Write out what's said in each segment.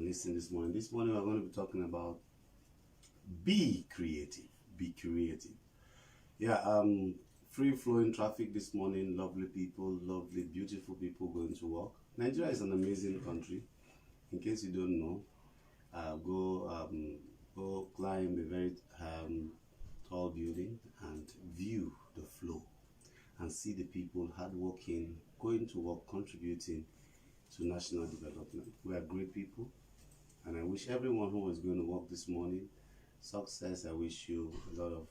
listening this morning. This morning we're going to be talking about be creative. Be creative. Yeah, free flowing traffic this morning, lovely people, lovely, beautiful people going to work. Nigeria is an amazing country. In case you don't know, go climb a very tall building and view the flow and see the people hardworking, going to work, contributing to national development. We are great people, and I wish everyone who is going to work this morning success. I wish you a lot of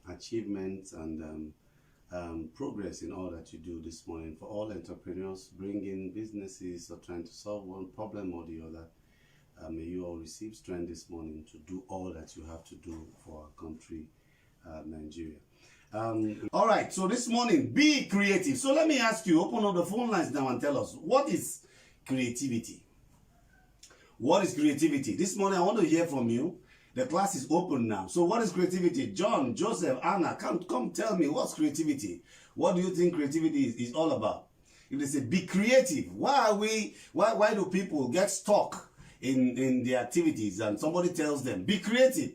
achievements and progress in all that you do this morning. For all entrepreneurs bringing businesses or trying to solve one problem or the other, may you all receive strength this morning to do all that you have to do for our country, Nigeria. All right, so this morning, be creative. So let me ask you, open up the phone lines now and tell us, what is creativity? What is creativity? This morning, I want to hear from you. The class is open now. So what is creativity? John, Joseph, Anna, come tell me, what's creativity? What do you think creativity is all about? If they say be creative, why do people get stuck in the activities and somebody tells them, be creative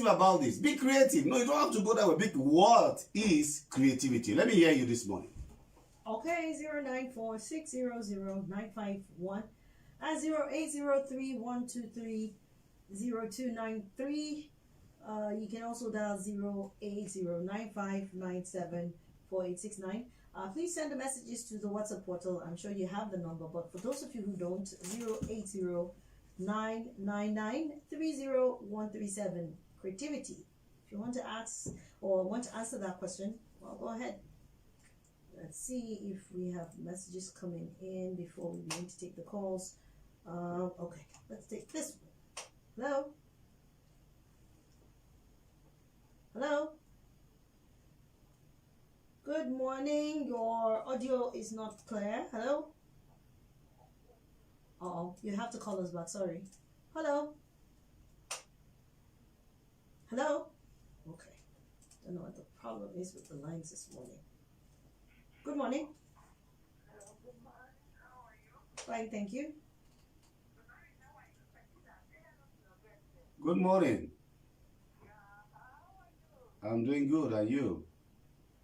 about this, be creative? No, you don't have to go that way. What is creativity? Let me hear you this morning. Okay, 094-600-951 and 0803-123-0293. You can also dial 08095974869. Please send the messages to the WhatsApp portal. I'm sure you have the number, but for those of you who don't, 080-999-30137. Creativity. If you want to ask or want to answer that question, well, go ahead. Let's see if we have messages coming in before we begin to take the calls. Okay, let's take this one. Hello? Hello? Good morning. Your audio is not clear. Hello? Uh-oh, you have to call us back. Sorry. Hello? Hello? Okay. Don't know what the problem is with the lines this morning. Good morning. Hello, good morning. How are you? Fine, thank you. Good morning. Yeah, how are you? I'm doing good, and you?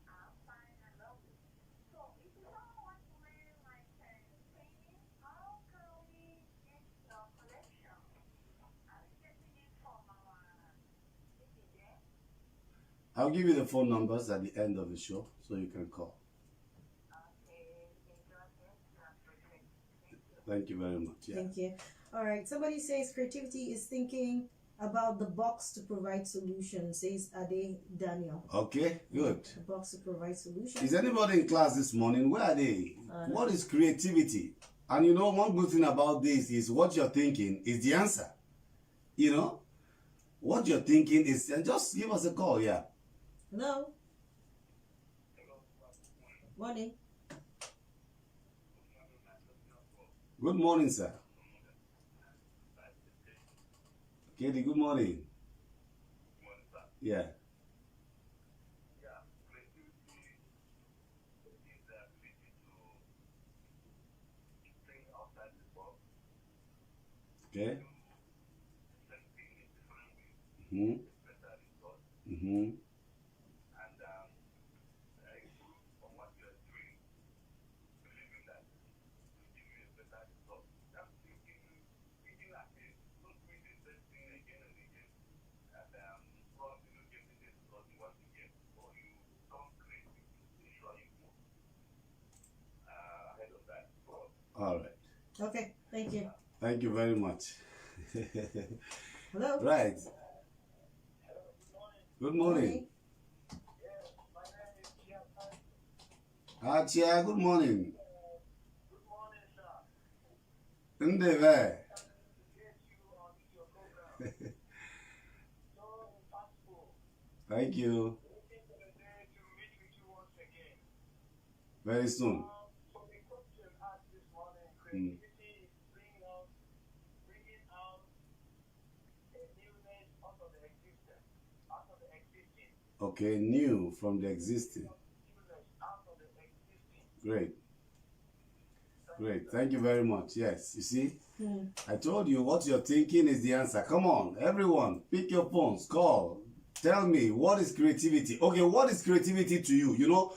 I'm fine, I love you. So, if you don't want to wear like painting, how can we get your collection? Are we getting it from our city there? I'll give you the phone numbers at the end of the show so you can call. Okay, enjoy it. That's perfect. Thank you. Thank you very much. Yeah. Thank you. All right. Somebody says creativity is thinking about the box to provide solutions, says Ade Daniel. Okay, good. The box to provide solutions. Is anybody in class this morning? Where are they? What is creativity? And you know, one good thing about this is what you're thinking is the answer. You know, what you're thinking is, and just give us a call, yeah. Hello? Morning. Good morning, sir. Katie, good morning. Yeah. Okay. Mm-hmm. Mm-hmm. All right. Okay, thank you. Thank you very much. Hello? Right. Good morning. Chia, good morning. Good morning, sir. Ndeve. Yes, you on your program. So impactful. Thank you. Looking for the day to meet with you once again. Very soon. So the question asked this morning, creativity is bringing out a newness out of the existing. Okay, new from the existing. Newness out of the existing. Great. Great. Thank you very much. Yes, you see, I told you what you're thinking is the answer. Come on, everyone, pick your phones, call. Tell me, what is creativity? Okay, what is creativity to you? You know,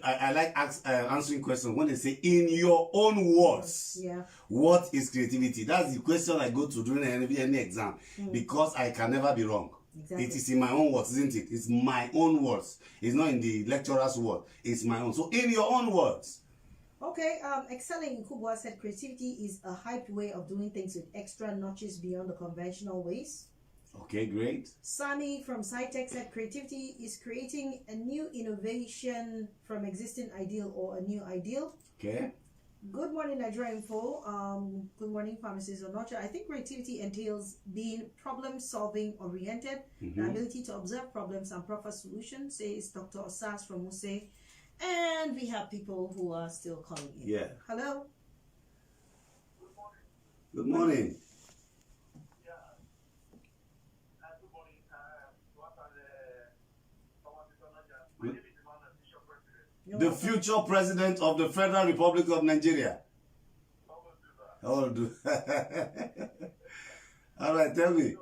I like answering questions when they say in your own words. Yeah. What is creativity? That's the question I go to during any exam because I can never be wrong. Exactly. It is in my own words, isn't it? It's my own words. It's not in the lecturer's word. It's my own. So in your own words. Okay, excelling in Kubwa said creativity is a hyped way of doing things with extra notches beyond the conventional ways. Okay, great. Sami from SciTech said creativity is creating a new innovation from existing ideal or a new ideal. Okay. Good morning, Nigeria Info. Good morning, pharmacist Onocha. I think creativity entails being problem-solving oriented, the ability to observe problems and proffer solutions, says Dr. Osas from Muse. And we have people who are still calling in. Yeah. Hello. Good morning. Good morning. My name is Emmanuel, Bishop President. You're The welcome. future president of the Federal Republic of Nigeria. How will do that? Oh, do. All right, tell me.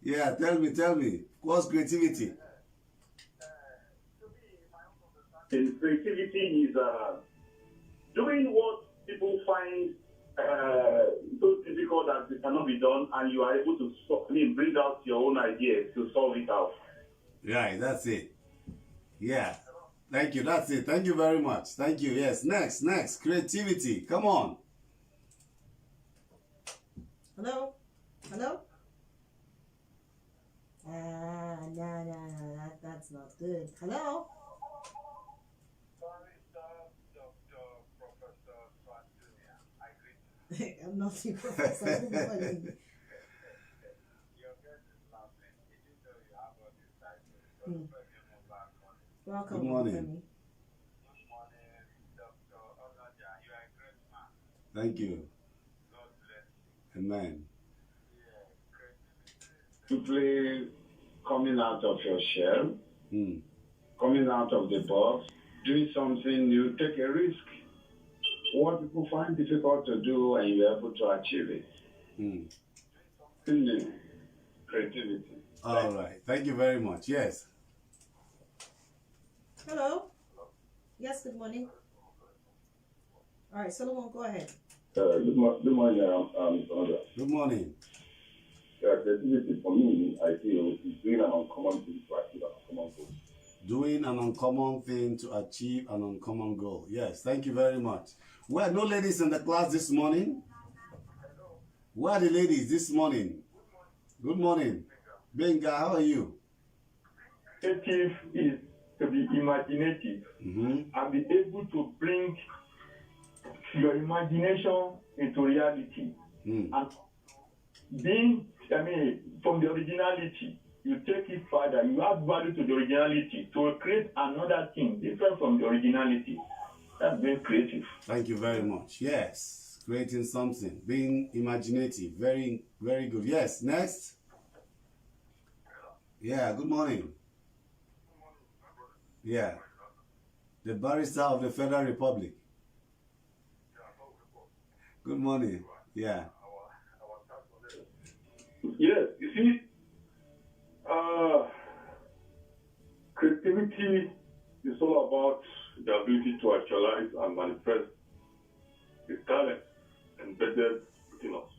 Yeah, tell me. What's creativity? To me, my own understanding, creativity is doing what people find so difficult that it cannot be done, and you are able to bring out your own ideas to solve it out. Right, that's it. Yeah. Thank you. That's it. Thank you very much. Thank you. Yes. Next. Creativity. Come on. Hello? No, that's not good. Hello? Sorry, Dr. Professor Swantunia. I greet you. I'm not the professor. Good morning. Your guest is laughing. Even though you have all these titles. Welcome. Good morning. Femi. Good morning, Dr. Olaja. You are a great man. Thank you. God bless you. Amen. Simply coming out of your shell, Mm. coming out of the box, doing something new, take a risk. What people find difficult to do and you're able to achieve it. Mm. New. Creativity. All right. Thank you very much. Yes. Hello? Yes, good morning. All right, Solomon, go ahead. Good morning, Mr. Oda. Good morning. Creativity for me, I feel, is doing an uncommon thing to achieve an uncommon goal. Doing an uncommon thing to achieve an uncommon goal. Yes. Thank you very much. Where are no ladies in the class this morning? Where are the ladies this morning? Good morning. Benga, how are you? Creative is to be imaginative and be able to bring your imagination into reality. And being, from the originality, you take it further, you add value to the originality to create another thing different from the originality. That's being creative. Thank you very much. Yes. Creating something. Being imaginative. Very, very good. Yes. Next. Yeah. Good morning. Yeah. The barrister of the Federal Republic. Good morning. Yeah. Yes, you see, creativity is all about the ability to actualize and manifest the talent embedded within us.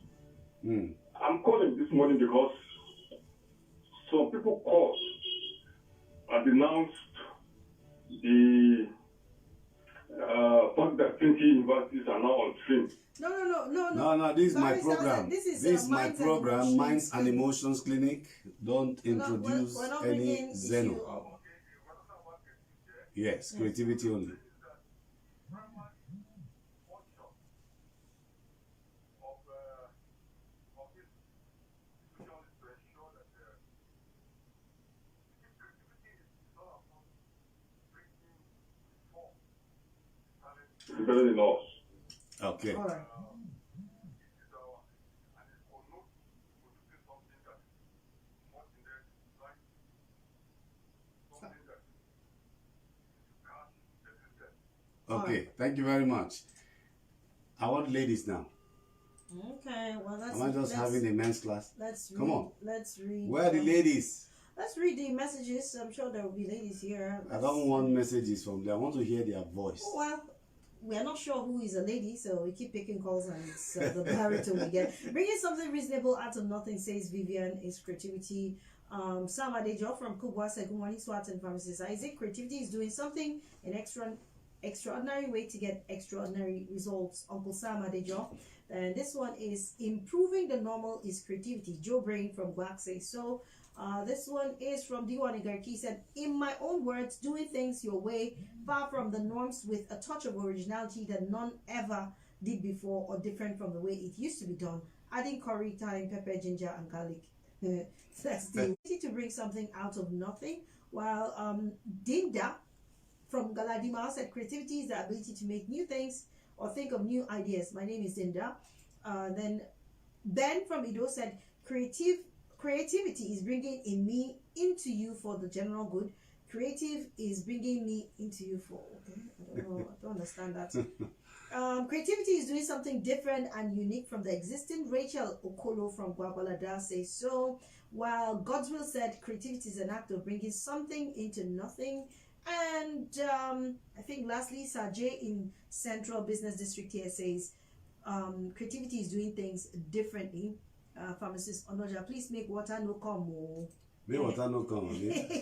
Mm. I'm calling this morning because some people called and denounced the fact that 20 universities are now on stream. No, this is my Barrister, program. this is, This is my Minds and program, Emotions Minds and Emotions Clinic. Don't We're not- introduce we're not any bringing Zeno. issue. Yes, creativity only. It's better than us. Okay. All right. Okay. Thank you very much. I want ladies now. Okay, well, Am I just having a men's class? Let's read. Come on. Let's read. Where are the ladies? Let's read the messages. I'm sure there will be ladies here. I don't want messages from them. I want to hear their voice. Well, we are not sure who is a lady, so we keep picking calls and it's the baritone we get. Bringing something reasonable out of nothing, says Vivian, is creativity. Sam Adejo from Kubwa said, good morning, Swat and Pharmacist Isaac. Creativity is doing something in extraordinary way to get extraordinary results. Uncle Sam Adejo. And this one is improving the normal is creativity. Joe Brain from Guac says so. This one is from D1 Igarki, said, in my own words, doing things your way, far from the norms with a touch of originality that none ever did before or different from the way it used to be done, adding curry, thyme, pepper, ginger, and garlic. That's the ability to bring something out of nothing. While Dinda from Galadima said, creativity is the ability to make new things or think of new ideas. My name is Dinda. Then Ben from Ido said, creativity is bringing in me into you for the general good. Creative is bringing me into you for, okay, I don't know, I don't understand that. Creativity is doing something different and unique from the existing. Rachel Okolo from Guabalada says so. While Godswill said creativity is an act of bringing something into nothing. And I think lastly, Sajay in Central Business District here says creativity is doing things differently. Pharmacist Onoja, please make water no come. Make water no come.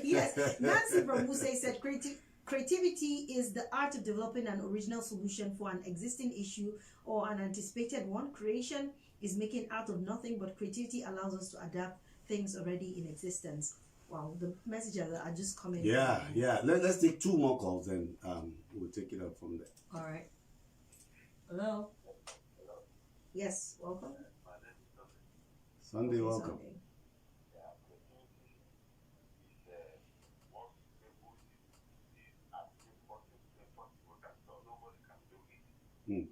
Yes. Nancy from Musay said creativity is the art of developing an original solution for an existing issue or an anticipated one. Creation is making out of nothing, but creativity allows us to adapt things already in existence. Wow, the messages are just coming. Yeah. Let's take 2 more calls and we'll take it up from there. All right. Hello. Yes, welcome. Sunday, welcome. Sunday.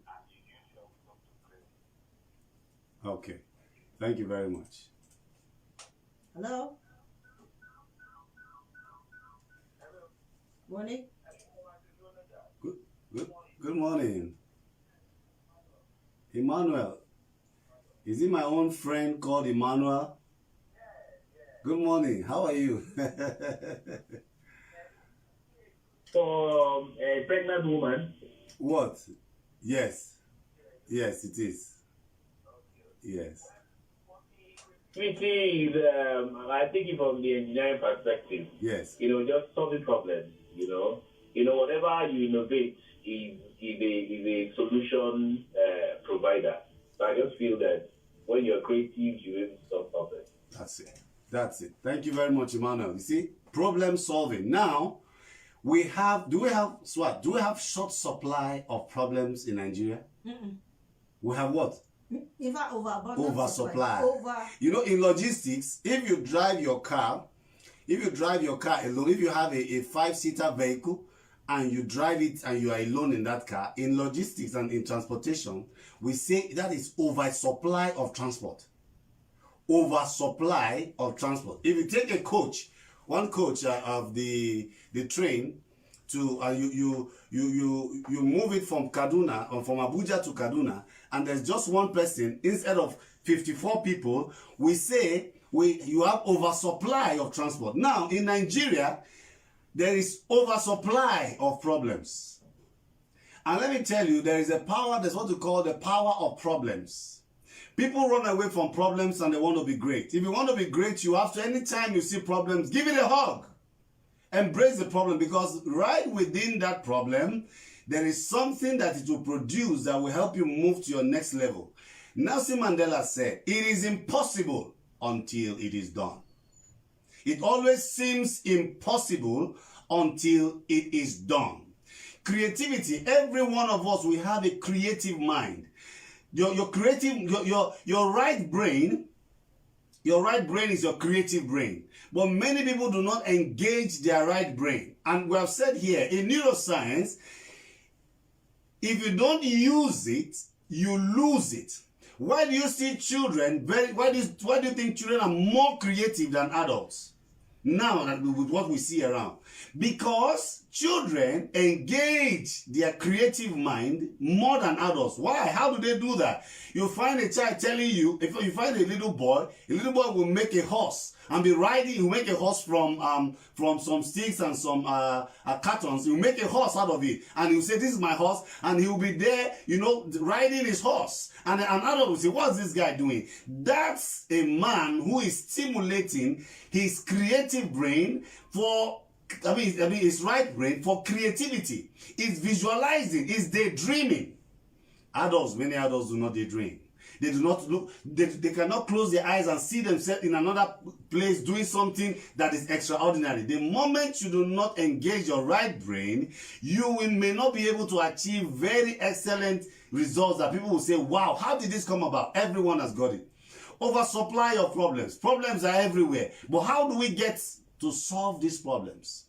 Okay. Thank you very much. Hello. Morning. Good morning. Emmanuel. Is it my own friend called Emmanuel? Good morning. How are you? So, a pregnant woman. What? Yes. Yes, it is. Yes. Sweetie is, I think it from the engineering perspective. Yes. Just solving problems, whatever you innovate is a solution provider. So I just feel that when you're creative, you're able to solve problems. That's it. Thank you very much, Emmanuel. You see, problem solving. Now, do we have short supply of problems in Nigeria? We have what? In fact, oversupply. In logistics, if you drive your car alone, if you have a 5-seater vehicle and you drive it and you are alone in that car, in logistics and in transportation, we say that is oversupply of transport. Oversupply of transport. If you take a coach, one coach of the train to you move it from Kaduna or from Abuja to Kaduna, and there's just one person instead of 54 people, we say you have oversupply of transport. Now in Nigeria, there is oversupply of problems. And let me tell you, there's what we call the power of problems. People run away from problems and they want to be great. If you want to be great, you have to, anytime you see problems, give it a hug. Embrace the problem, because right within that problem, there is something that it will produce that will help you move to your next level. Nelson Mandela said, it is impossible until it is done. It always seems impossible until it is done. Creativity, every one of us, we have a creative mind. Your right brain is your creative brain. But many people do not engage their right brain. And we have said here, in neuroscience, if you don't use it, you lose it. Why do you see children, why do you think children are more creative than adults? Now, with what we see around. Because Children engage their creative mind more than adults. Why? How do they do that? You find a child telling you, if you find a little boy will make a horse and be riding. He'll make a horse from some sticks and some cartons. He'll make a horse out of it, and he'll say, "This is my horse," and he'll be there, riding his horse. And an adult will say, "What's this guy doing?" That's a man who is stimulating his creative brain his right brain for creativity. It's visualizing, it's daydreaming. Many adults do not daydream. They do not look, they cannot close their eyes and see themselves in another place doing something that is extraordinary. The moment you do not engage your right brain, you may not be able to achieve very excellent results that people will say, "Wow, how did this come about?" Everyone has got it. Oversupply of problems. Problems are everywhere. But how do we get to solve these problems?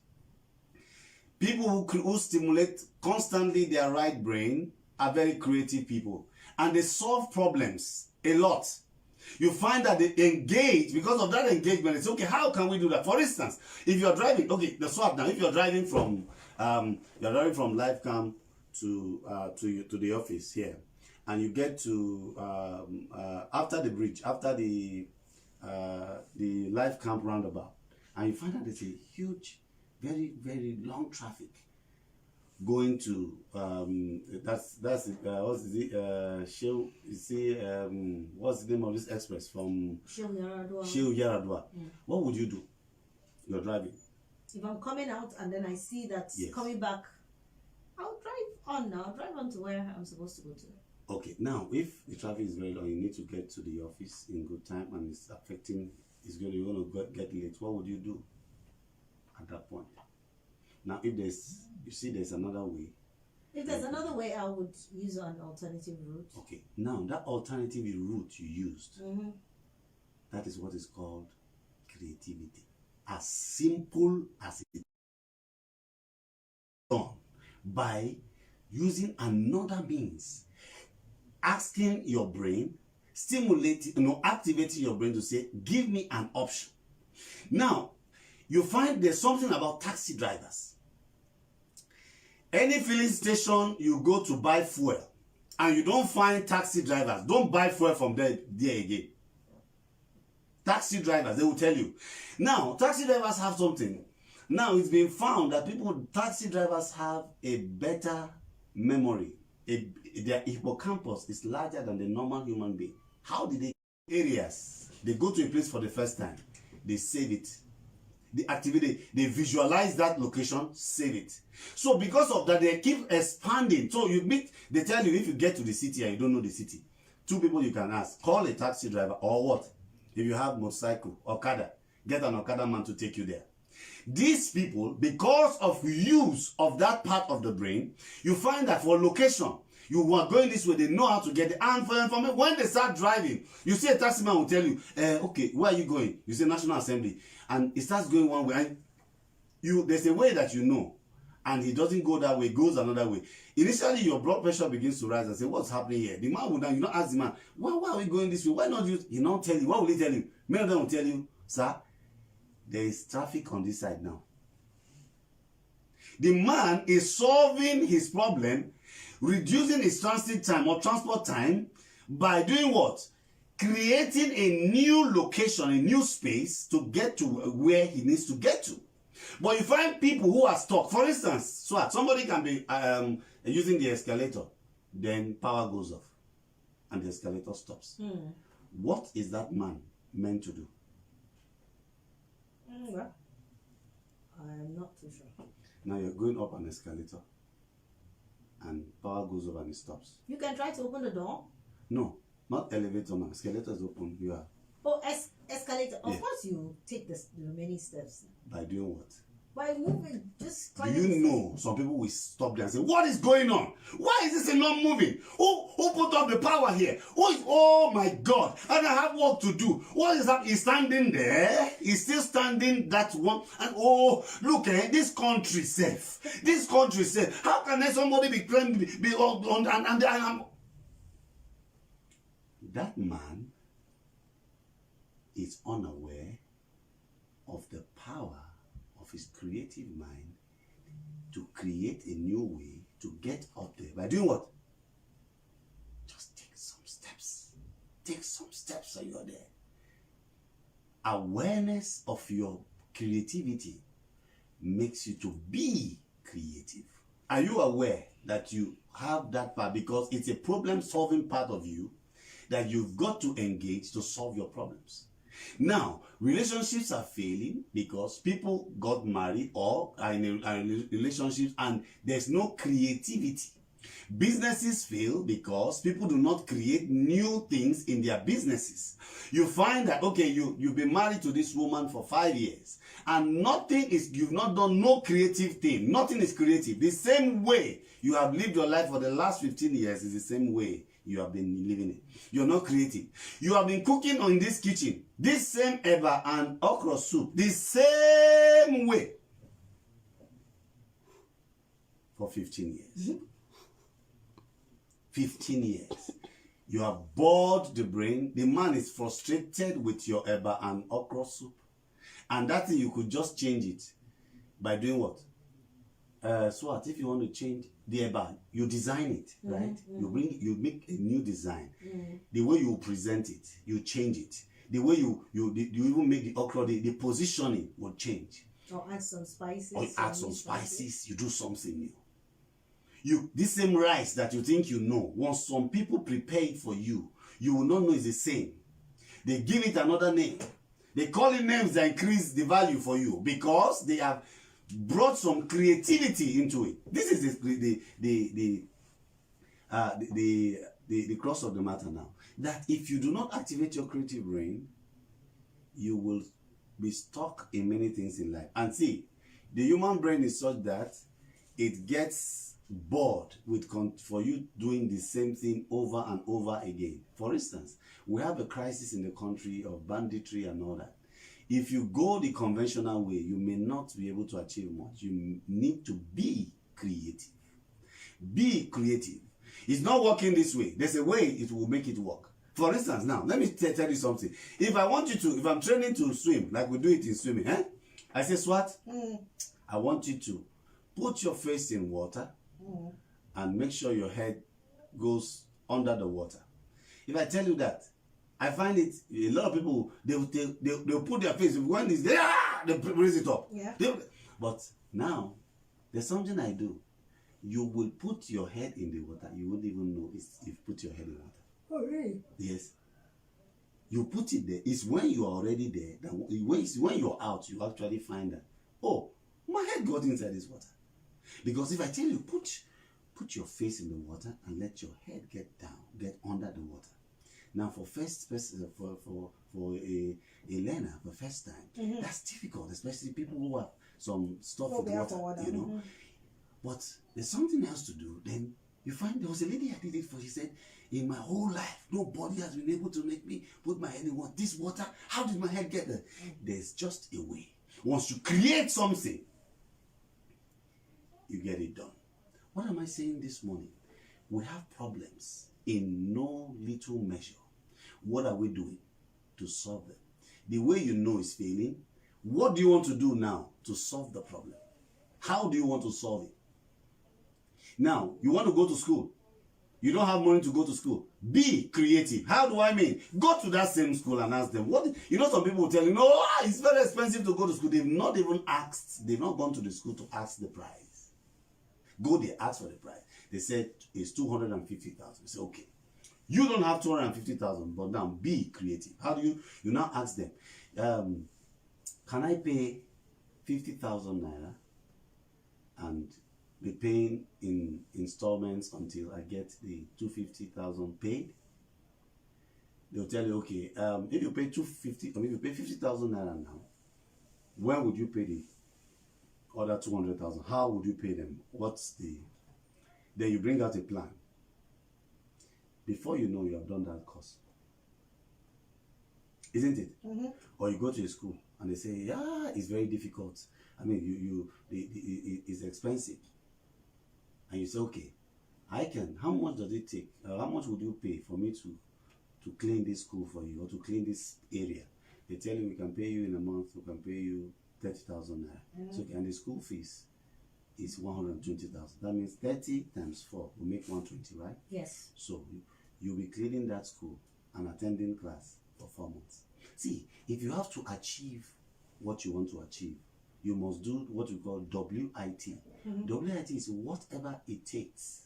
People who stimulate constantly their right brain are very creative people, and they solve problems a lot. You find that they engage. Because of that engagement, it's okay, how can we do that? For instance, if you're driving, the swap now, if you're driving from live camp to the office here, and you get to after the bridge, after the live camp roundabout, and you find that there's a huge, very, very long traffic going to what's the name of this express from Shehu Yaradua? What would you do? You're driving. If I'm coming out and then I see that coming back, I'll drive on to where I'm supposed to go to. Okay, now if the traffic is very long, you need to get to the office in good time, and you're going to get late. What would you do at that point? Now, if there's another way. If there's another way, I would use an alternative route. Okay, now that alternative route you used, that is what is called creativity. As simple as it is done by using another means, asking your brain, activating your brain to say, "Give me an option." Now, you find there's something about taxi drivers. Any filling station you go to buy fuel and you don't find taxi drivers, don't buy fuel from there again. Taxi drivers, they will tell you. Now, taxi drivers have something. Now, it's been found that taxi drivers have a better memory. Their hippocampus is larger than the normal human being. How did they? Areas, they go to a place for the first time, they save it. They activate it, they visualize that location, save it. So because of that, they keep expanding. So they tell you, if you get to the city and you don't know the city, two people you can ask: call a taxi driver, or what? If you have motorcycle, Okada, get an Okada man to take you there. These people, because of use of that part of the brain, you find that for location, you are going this way, they know how to get it. And for information, when they start driving, you see a taxi man will tell you, "Okay, where are you going?" You say National Assembly, and it starts going one way, and there's a way that you know, and he doesn't go that way, goes another way. Initially, your blood pressure begins to rise and say, "What's happening here?" The man will now, you not ask the man, why are we going this way? Why not you? He not tell you. What will he tell you? Many of them will tell you, "Sir, there is traffic on this side now." The man is solving his problem, reducing his transit time or transport time by doing what? Creating a new location, a new space to get to where he needs to get to. But you find people who are stuck. For instance, somebody can be using the escalator, then power goes off and the escalator stops. What is that man meant to do? Well, I'm not too sure. Now you're going up an escalator and power goes off and it stops. You can try to open the door. No, not elevator now. Escalator is open. You are. Oh, escalator. Of course, you take the remaining steps. By doing what? By moving, just Do you know some people will stop there and say, "What is going on? Why is this thing not moving? Who put up the power here? Oh my God, and I have work to do. What is that? He's standing there. He's still standing that one. And look, this country safe. This country safe. How can somebody be claimed be on and that man is unaware of the power of his creative mind to create a new way to get up there by doing what? Just take some steps. Take some steps so you're there. Awareness of your creativity makes you to be creative. Are you aware that you have that part? Because it's a problem-solving part of you that you've got to engage to solve your problems. Now, relationships are failing because people got married or are in relationships and there's no creativity. Businesses fail because people do not create new things in their businesses. You find that, okay, you've been married to this woman for 5 years and you've not done no creative thing. Nothing is creative. The same way you have lived your life for the last 15 years is the same way you have been living it. You're not creative. You have been cooking in this kitchen, this same eba and okra soup, the same way for 15 years. 15 years. You have bored the brain. The man is frustrated with your eba and okra soup. And that thing, you could just change it by doing what? So what if you want to change the eba, you design it, right? You make a new design. The way you present it, you change it. The way you even make the okra, the positioning will change. Or add some spices. Or add some spices, you do something new. This same rice that you think you know, once some people prepare it for you, you will not know it's the same. They give it another name. They call it names that increase the value for you because they have brought some creativity into it. This is the cross of the matter now. That if you do not activate your creative brain, you will be stuck in many things in life. And see, the human brain is such that it gets bored for you doing the same thing over and over again. For instance, we have a crisis in the country of banditry and all that. If you go the conventional way, you may not be able to achieve much. You need to be creative. Be creative. It's not working this way. There's a way it will make it work. For instance, now, let me tell you something. If I'm training to swim, like we do it in swimming, I say, Swat, I want you to put your face in water and make sure your head goes under the water. If I tell you that, I find it, a lot of people, they'll put their face, when it's there, they raise it up. Yeah. But now, there's something I do. You will put your head in the water. You won't even know if you put your head in water. Oh, really? Yes. You put it there. It's when you are already there. When you're out, you actually find that, oh, my head got inside this water. Because if I tell you, put your face in the water and let your head get down, get under the water. Now, for a learner, for first time, that's difficult, especially people who have some stuff with water, you know. But there's something else to do. Then you find there was a lady I did it for. She said, in my whole life, nobody has been able to make me put my head in water. This water, how did my head get there? There's just a way. Once you create something, you get it done. What am I saying this morning? We have problems in no little measure. What are we doing to solve them? The way you know is failing. What do you want to do now to solve the problem? How do you want to solve it? Now, you want to go to school. You don't have money to go to school. Be creative. How do I mean? Go to that same school and ask them. Some people will tell you, no, it's very expensive to go to school. They've not even asked. They've not gone to the school to ask the price. Go there, ask for the price. They said it's 250,000. You say, okay. You don't have 250,000, but now be creative. How do you now ask them, can I pay 50,000 naira and be paying in installments until I get the 250,000 paid? They'll tell you, okay, if you pay 250, if you pay 50,000 naira now, when would you pay the other 200,000? How would you pay them? Then you bring out a plan. Before you know, you have done that course. Isn't it? Or you go to a school and they say, yeah, it's very difficult. I mean, it's expensive. And you say, okay, how much does it take? How much would you pay for me to clean this school for you or to clean this area? They tell you, we can pay you in a month, we can pay you 30,000 naira. So, and the school fees is 120,000. That means 30 times 4 will make 120, right? Yes. So you'll be cleaning that school and attending class for 4 months. See, if you have to achieve what you want to achieve, you must do what we call WIT. WIT is whatever it takes.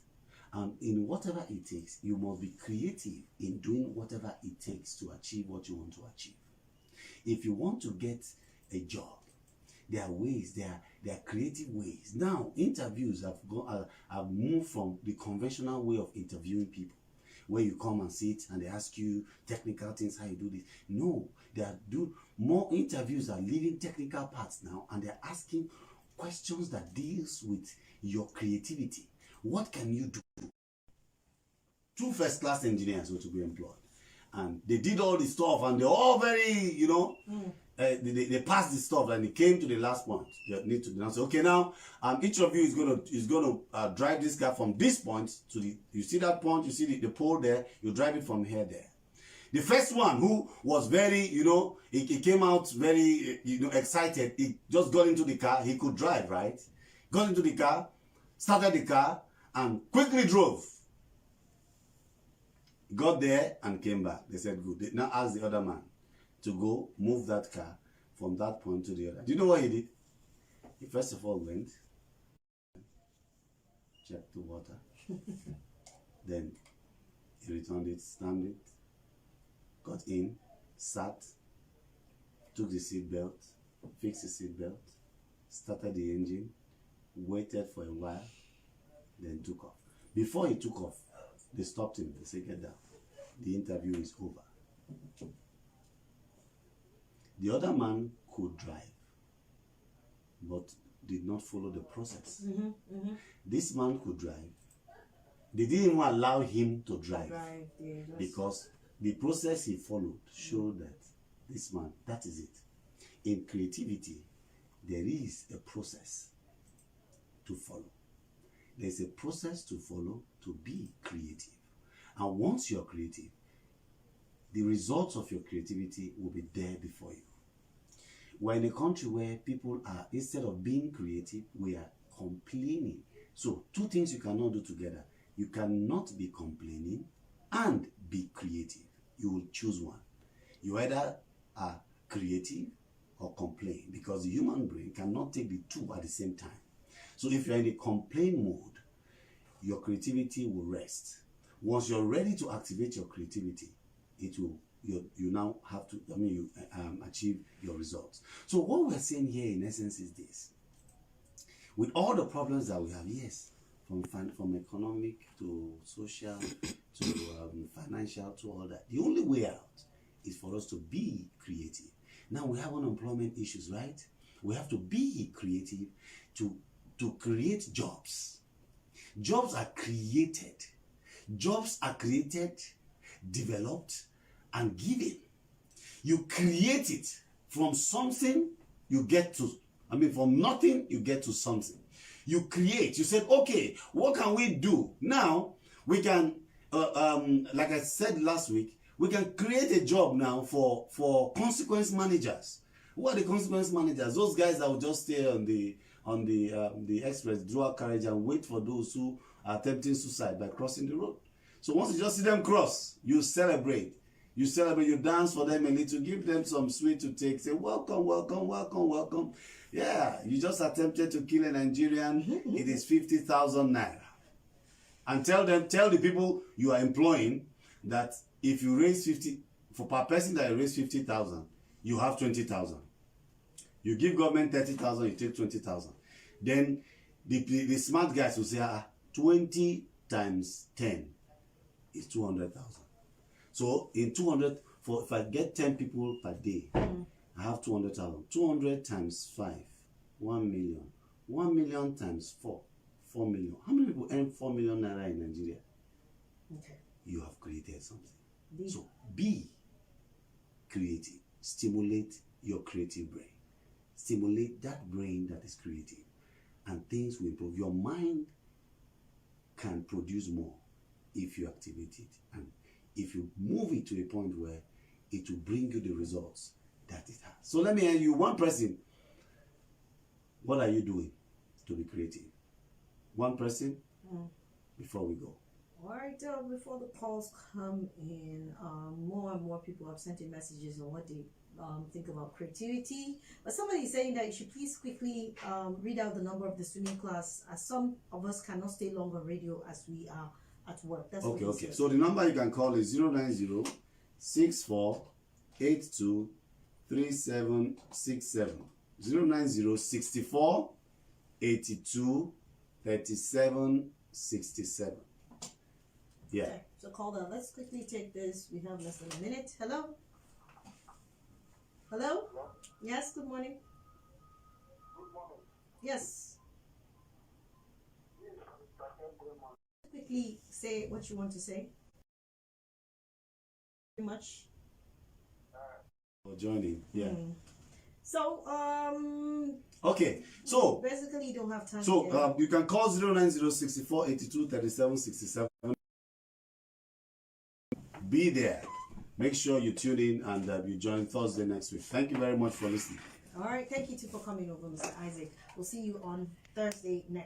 And in whatever it takes, you must be creative in doing whatever it takes to achieve what you want to achieve. If you want to get a job, there are ways, there are creative ways. Now, interviews have moved from the conventional way of interviewing people, where you come and sit and they ask you technical things, how you do this. No, more interviews are leaving technical parts now, and they're asking questions that deals with your creativity. What can you do? 2 first-class engineers were to be employed, and they did all the stuff, and they're all very, they passed the stuff, and they came to the last point. They need to say, okay, now each of you is gonna drive this car from this point to the. You see that point? You see the pole there? You drive it from here there. The first one, who was very, he came out very, excited. He just got into the car. He could drive, right? Got into the car, started the car, and quickly drove. Got there and came back. They said, good. They now asked the other man to go move that car from that point to the other. Do you know what he did? He first of all went, checked the water, then he returned it, stamped it, got in, sat, took the seat belt, fixed the seat belt, started the engine, waited for a while, then took off. Before he took off, they stopped him. They said, get down. The interview is over. The other man could drive, but did not follow the process. This man could drive. They didn't even allow him to drive because the process he followed showed that this man, that is it. In creativity, there is a process to follow. There's a process to follow to be creative. And once you're creative, the results of your creativity will be there before you. We're in a country where people are, instead of being creative, we are complaining. So 2 things you cannot do together. You cannot be complaining and be creative. You will choose one. You either are creative or complain, because the human brain cannot take the 2 at the same time. So if you're in a complain mode, your creativity will rest. Once you're ready to activate your creativity, it will, you now have to, achieve your results. So what we're saying here in essence is this. With all the problems that we have, yes, from economic to social to financial to all that, the only way out is for us to be creative. Now we have unemployment issues, right? We have to be creative to create jobs. Jobs are created. Jobs are created, developed, and given. You create it. From something, you get to, from nothing, you get to something. You create. You said, okay, what can we do? Now, we can, like I said last week, we can create a job now for consequence managers. Who are the consequence managers? Those guys that will just stay on the express, dual carriage, and wait for those who are attempting suicide by crossing the road. So once you just see them cross, you celebrate. You celebrate, you dance for them a little, give them some sweet to take, say, welcome, welcome, welcome, welcome. Yeah, you just attempted to kill a Nigerian, it is 50,000 naira. And tell the people you are employing that if you raise 50, for per person that you raise 50,000, you have 20,000. You give government 30,000, you take 20,000. Then the smart guys will say, 20 times 10 is 200,000. So in 200, if I get 10 people per day, I have 200,000. 200 times 5, 1 million. 1 million times 4, 4 million. How many people earn 4 million naira in Nigeria? Okay. You have created something. So be creative. Stimulate your creative brain. Stimulate that brain that is creative, and things will improve. Your mind can produce more if you activate it, and if you move it to a point where it will bring you the results that it has. So let me ask you, one person, what are you doing to be creative? one person before we go. All right, before the calls come in, more and more people have sent in messages on what they think about creativity. But somebody is saying that you should please quickly read out the number of the swimming class, as some of us cannot stay long on radio as we are at work. That's Okay, what he okay. said. So the number you can call is 090-6482-3767. 090-6482-3767. Yeah. Okay, so call down. Let's quickly take this. We have less than a minute. Hello? Hello? Yes, good morning. Good morning. Yes. Yes, Mr. Edreman. Quickly say what you want to say. Very much. For joining. Yeah. So, Okay. So basically you don't have time. you can call 090-6482-3767. Be there. Make sure you tune in and you join Thursday next week. Thank you very much for listening. All right. Thank you too for coming over, Mr. Isaac. We'll see you on Thursday next.